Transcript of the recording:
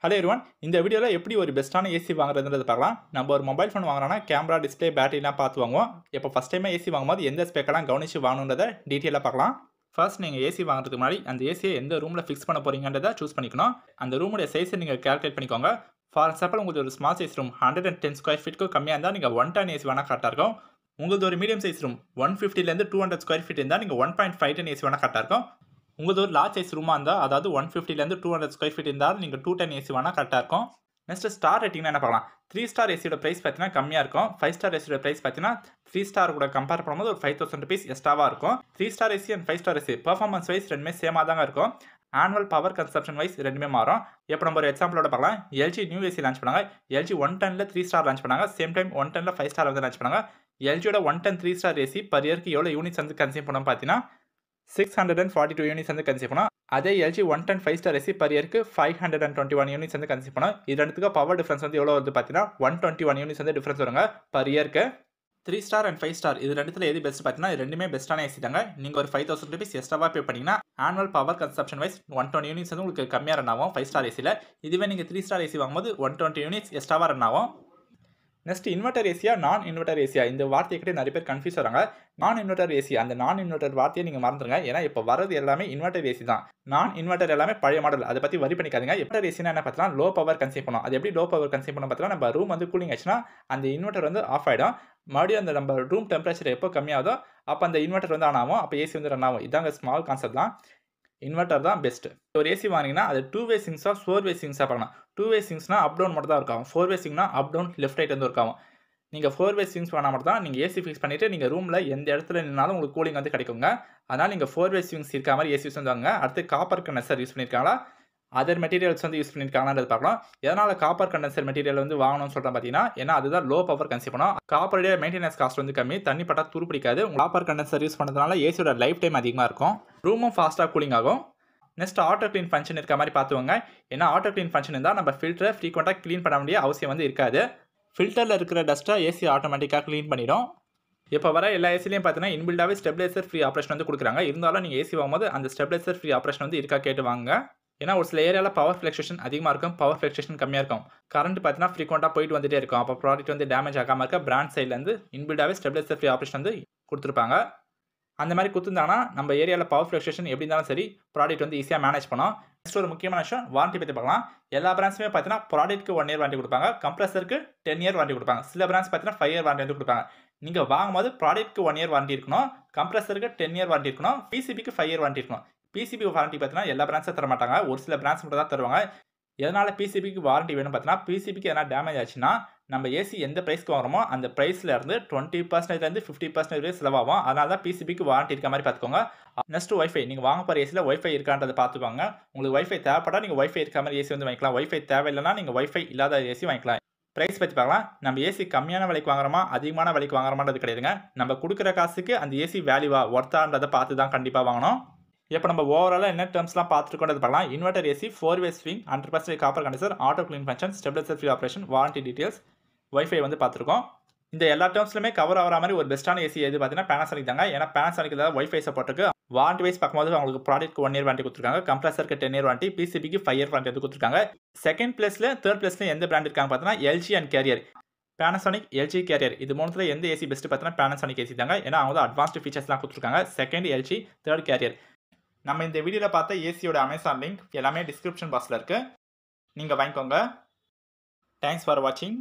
Hello everyone, இந்த வீடியோவில் எப்படி ஒரு பெஸ்ட்டான ஏசி வாங்குறதுன்றது பார்க்கலாம். நம்ம ஒரு மொபைல் ஃபோன் வாங்குறோம்னா கேமரா, டிஸ்பிளே, பேட்டரிலாம் பார்த்து வாங்குவோம். இப்போ ஃபஸ்ட் டைமாக ஏசி வாங்கும்போது எந்த ஸ்பெக்கெல்லாம் கவனித்து வாங்கணுன்றதை டீட்டெயிலாக பார்க்கலாம். ஃபர்ஸ்ட் நீங்கள் ஏசி வாங்குறதுக்கு முன்னாடி அந்த ஏசியை எந்த ரூமில் ஃபிக்ஸ் பண்ண போகிறீங்கன்றதை சூஸ் பண்ணிக்கணும். அந்த ரூமுடைய சைஸை நீங்கள் கால்குலேட் பண்ணிக்கோங்க. ஃபார் எக்ஸாம்பிள், உங்களுக்கு ஒரு ஸ்மால் சைஸ் ரூம் 110 ஸ்கொயர் ஃபீட்டுக்கு கம்மியாக இருந்தால் நீங்கள் 110 ஏசி வேணால் கரெக்டாக இருக்கும். உங்களுக்கு ஒரு மீடியம் சைஸ் ரூம் 150லேருந்து 200 ஸ்கொயர் ஃபீட் இருந்தால் நீங்கள் 1.5 டன் ஏசி வேணால் கரெக்டாக இருக்கும். உங்களுக்கு ஒரு லார்ஜ் சைஸ் ரூமாக இருந்தால், அதாவது 150லேருந்து 200 ஸ்கொயர் ஃபீட் இருந்தால் நீங்கள் 210 ஏசி வேணால் கரெக்டாக இருக்கும். நெக்ஸ்ட் ஸ்டார் ரேட்டிங்னா என்ன பார்க்கலாம். 3 ஸ்டார் ஏசியோட ப்ரைஸ் பார்த்தீங்கன்னா கம்மியாக இருக்கும். 5 ஸ்டார் ஏசியோட ப்ரைஸ் பார்த்தீங்கன்னா 3 ஸ்டார் கூட கம்பேர் பண்ணும்போது ஒரு 5000 ருபீஸ் எக்ஸ்ட்ராவாக இருக்கும். 3 star AC and 5 star AC performance wise ரெண்டுமே சேமாக தாங்க இருக்கும். ஆனுவல் பவர் கன்சப்ஷன் வைஸ் ரெண்டுமே மாறும். இப்போ நம்ம ஒரு எக்ஸாம்பிளோட பார்க்கலாம். எல்ஜி நியூ ஏசி லான்ச் பண்ணாங்க. எல்ஜி 110ல் 3 ஸ்டார் லான்ச் பண்ணாங்க. சேம் டைம் 110ல் 5 ஸ்டார் வந்து லான்ச் பண்ணாங்க. எல்ஜியோட 110 3 ஸ்டார் ஏசி பர் இயருக்கு எவ்வளோ யூனிட்ஸ் வந்து கன்சியூம் பண்ணோம் பார்த்தீங்கன்னா 642 யூனிட்ஸ் வந்து கன்சியூம் பண்ணோம். அதே எல்ஜி 110 5 ஸ்டார் ஏசி பர் இயருக்கு 521 யூனிட்ஸ் வந்து கன்சியூம் பண்ணோம். இது ரெண்டுத்துக்கு பவர் டிஃபரன்ஸ் வந்து எவ்வளோ வருது பார்த்தீங்கன்னா 121 யூனிட்ஸ் வந்து டிஃபரன்ஸ் வருங்க பர் இயருக்கு. 3 ஸ்டார் அண்ட் 5 ஸ்டார் இது ரெண்டுத்துல எது பெஸ்ட் பார்த்தீங்கன்னா இது ரெண்டுமே பெஸ்ட்டான ஏசி தாங்க. நீங்கள் ஒரு 5000 ருபீஸ் எக்ஸ்ட்ராவாக பே பண்ணிங்கன்னா annual power consumption wise 120 units வந்து உங்களுக்கு கம்மியாக ரன் ஆகும் 5 ஸ்டார் ஏசியில். இதுவே நீங்கள் 3 ஸ்டார் ஏசி வாங்கும்போது 120 யூனிட்ஸ் எக்ஸ்ட்ராவாக ரன் ஆகும். நெக்ஸ்ட் இன்வெர்டர் ஏசியா நான் இன்வெர்டர் ஏசியா, இந்த வார்த்தையை கிட்டே நிறைய பேர் கன்ஃபியூஸ் வராங்க. நான் இன்வெர்டர் ஏசி, அந்த நான் இன்வெர்டர் வார்த்தையை நீங்கள் மறந்துடுங்க. ஏன்னா இப்போ வரது எல்லாமே இன்வெர்டர் ஏசி தான். நான் இன்வெர்டர் எல்லாமே பழைய மாடல், அதை பற்றி வரி பண்ணிக்காதீங்க. இன்வெர்டர் ஏசினா என்ன பார்த்தீங்கன்னா லோ பவர் கன்சியூம் பண்ணும். அது எப்படி லோ பவர் கன்சியூம் பண்ண பார்த்தீங்கன்னா, நம்ம ரூம் வந்து கூலிங் ஆச்சுன்னா அந்த இன்வெர்டர் வந்து ஆஃப் ஆகிடும். மறுபடியும் அந்த நம்ம ரூம் டெம்பரேச்சர் எப்போ கம்மியாகுதோ அப்போ அந்த இன்வெர்டர் வந்து ஆன் ஆகும். அப்போ ஏசி வந்து ரன் ஆகும். இதாங்க ஸ்மால் கான்செப்ட் தான். இன்வெர்டர் தான் பெஸ்ட். ஒரு ஏசி வாங்கினீங்கன்னா அது 2 வே சிங்ஸா 4 வே சிங்ஸாக பார்க்கலாம். 2 வே சிங்ஸ்னா அப் டவுன் மட்டும் தான் இருக்கும். 4 வே சிங்னா அப் டவுன் லெஃப்ட் ரைட் வந்து இருக்காகும். நீங்கள் 4 வே சிங்ஸ் வேணால் மட்டும் தான் நீங்கள் ஏசி ஃபிக்ஸ் பண்ணிவிட்டு நீங்கள் ரூமில் எந்த இடத்துல நின்னாலும் உங்களுக்கு கூலிங் வந்து கிடைக்குங்க. அதனால் நீங்கள் 4 வே சிங்ஸ் இருக்க மாதிரி ஏசி வந்து வாங்க. அடுத்து காப்பர் கண்டென்சர் யூஸ் பண்ணியிருக்காங்களா, அதர் மெட்டீரியல்ஸ் வந்து யூஸ் பண்ணியிருக்காங்கன்றது பார்க்கலாம். எதனால் காப்பர் கண்டென்சர் மெட்டீரியல் வந்து வாங்கணும்னு சொல்கிறேன் பார்த்தீங்கன்னா, ஏன்னா அதுதான் லோ பவர் கன்சியூம் பண்ணும். காப்பருடைய மெயின்டெனன்ஸ் காஸ்ட் வந்து கம்மி, தண்ணி பட்டா துரு பிடிக்காது. காப்பர் கண்டென்சர் யூஸ் பண்ணுறதுனால ஏசியோட லைஃப் டைம் அதிகமாக இருக்கும். ரூமும் ஃபாஸ்ட்டாக கூலிங் ஆகும். நெக்ஸ்ட் ஆட்டோ க்ளீன் ஃபங்க்ஷன் இருக்க மாதிரி பார்த்துவோங்க. ஏன்னா ஆட்டோ க்ளீன் ஃபங்க்ஷன் இருந்தால் நம்ம ஃபில்டரை ஃப்ரீக்வெண்ட்டாக க்ளீன் பண்ண வேண்டிய அவசியம் வந்து இருக்காது. ஃபில்டரில் இருக்கிற டஸ்ட்டை ஏசி ஆட்டோமேட்டிக்காக க்ளீன் பண்ணிடும். இப்போ வர எல்லா ஏசிலையும் பார்த்தீங்கன்னா இன்பில்டாகவே ஸ்டெபிலைசர் ஃப்ரீ ஆப்ரேஷன் வந்து கொடுக்குறாங்க. இருந்தாலும் நீங்கள் ஏசி வாங்கும்போது அந்த ஸ்டெபிலைசர் ஃப்ரீ ஆப்ரேஷன் வந்து இருக்கா கேட்டு வாங்க. ஏன்னா ஒரு சில ஏரியாவில் பவர் ஃப்ளக்சுவேஷன் அதிகமாக இருக்கும், பவர் ஃப்ளக்சுவேஷன் கம்மியாக இருக்கும். கரண்ட் பார்த்தீங்கன்னா ஃப்ரீக்வெண்ட்டாக போயிட்டு வந்துட்டே இருக்கும். அப்போ ப்ராடக்ட் வந்து டேமேஜ் ஆகாமல் இருக்க பிராண்ட் சைட்லேருந்து இன்பில்டாகவே ஸ்டெபிலைசர் ஃப்ரீ ஆப்ரேஷன் வந்து கொடுத்துருப்பாங்க. அந்த மாதிரி கொடுத்துருந்தாங்கன்னா நம்ம ஏரியாவில் பவர் ஃப்ளக்சுவேஷன் எப்படி இருந்தாலும் சரி ப்ராடக்ட் வந்து ஈஸியாக மேனேஜ் பண்ணோம். நெக்ஸ்ட் ஒரு முக்கியமான விஷயம் வாரண்டி பற்றி பார்க்கலாம். எல்லா பிராண்ட்ஸுமே பார்த்தீங்கன்னா ப்ராடக்ட்க்கு 1 இயர் வாரண்டி கொடுப்பாங்க, கம்ப்ரஸருக்கு 10 இயர் வாரண்டி கொடுப்பாங்க. சில பிராண்ட்ஸ் பார்த்தீங்கன்னா 5 இயர் வாரண்டி வந்து கொடுப்பாங்க. நீங்கள் வாங்கும்போது ப்ராடக்ட்க்கு 1 இயர் வாரண்டி இருக்கணும், கம்ப்ரஸருக்கு 10 இயர் வாரண்டி இருக்கணும், பிசிபிக்கு 5 இயர் வாரண்டி இருக்கணும். பிசிபி வாரண்டி பார்த்தீங்கன்னா எல்லா பிராண்ட்ஸும் தர மாட்டாங்க, ஒரு சில பிராண்ட்ஸ் மட்டும் தான் தருவாங்க. எதனால் பிசிபிக்கு வாரண்டி வேணும் பார்த்தீங்கன்னா, பிசிபிக்கு எதனா டேமேஜ் ஆச்சுன்னா நம்ம ஏசி எந்த ப்ரைஸ்க்கு வாங்குறோமோ அந்த ப்ரைஸில் இருந்து 20%லேருந்து 50% செலவாகும். அதனால தான் பிசிபிக்கு வாரண்டி இருக்க மாதிரி பார்த்துக்கோங்க. நெக்ஸ்ட் ஒய்ஃபை, நீங்கள் வாங்க போகிற ஏசியில் ஒய்ஃபை இருக்கான்றதை பார்த்துக்கோங்க. உங்களுக்கு ஒய்ஃபை தேவைப்பட்டால் நீங்கள் ஒய்ஃபை இருக்க மாதிரி ஏசி வந்து வாங்கிக்கலாம். ஒய்ஃபை தேவையில்லைனா நீங்கள் ஒய்ஃபை இல்லாத ஏசி வாங்கிக்கலாம். ப்ரைஸ் பற்றி பார்க்கலாம். நம்ம ஏசி கம்மியான விலைக்கு வாங்குறோமா அதிகமான விலைக்கு வாங்குறோமான்றது கிடையாதுங்க. நம்ம கொடுக்குற காசுக்கு அந்த ஏசி வேல்யூவா ஒர்த்தான்றதை பார்த்து தான் கண்டிப்பாக வாங்கணும். இப்போ நம்ம ஓவராலாக என்ன டேர்ம்ஸ்லாம் பார்த்துருக்கோன்றது பார்க்கலாம். Inverter AC 4 way swing 100% copper condenser, auto clean function, stabiliser free operation, warranty details, wifi வந்து பார்த்துருக்கோம். இந்த எல்லா டேர்ம்ஸ்லுமே கவர் ஆகிற மாதிரி ஒரு பெஸ்ட்டான ஏசி எது பார்த்தீங்கன்னா பேனாசோனிக் தாங்க. ஏன்னா பேனாசோனிக் தான் ஒய்ஃபை சப்போர்ட் இருக்குது. வாரண்டி வைஸ் பார்க்கும்போது அவங்களுக்கு ப்ராடக்ட்க்கு 1 இயர் வாரண்டி கொடுத்துருக்காங்க, கம்ப்ரஸருக்கு 10 இயர் வாரண்டி, பிசிபிக்கு 5 இயர் வாரண்டி வந்து கொடுத்துருக்காங்க. செகண்ட் பிளேஸில் தேர்ட் பிளேஸில் எந்த பிராண்ட் இருக்காங்க பார்த்தீங்கன்னா LG and Carrier. Panasonic, LG, Carrier இது மூணுத்தில் எந்த ஏசி பெஸ்ட்டு பார்த்தீங்கன்னா பேனாசோனிக் ஏசி தாங்க. ஏன்னா அவங்க தான் அட்வான்ஸ்டு ஃபீச்சர்ஸ்லாம் கொடுத்துருக்காங்க. Second LG, third Carrier. நம்ம இந்த வீடியோவில் பார்த்த ஏசியோட அமேசான் லிங்க் எல்லாமே டிஸ்கிரிப்ஷன் பாக்ஸில் இருக்குது, நீங்கள் வாங்கிக்கோங்க. தேங்க்ஸ் ஃபார் வாட்சிங்.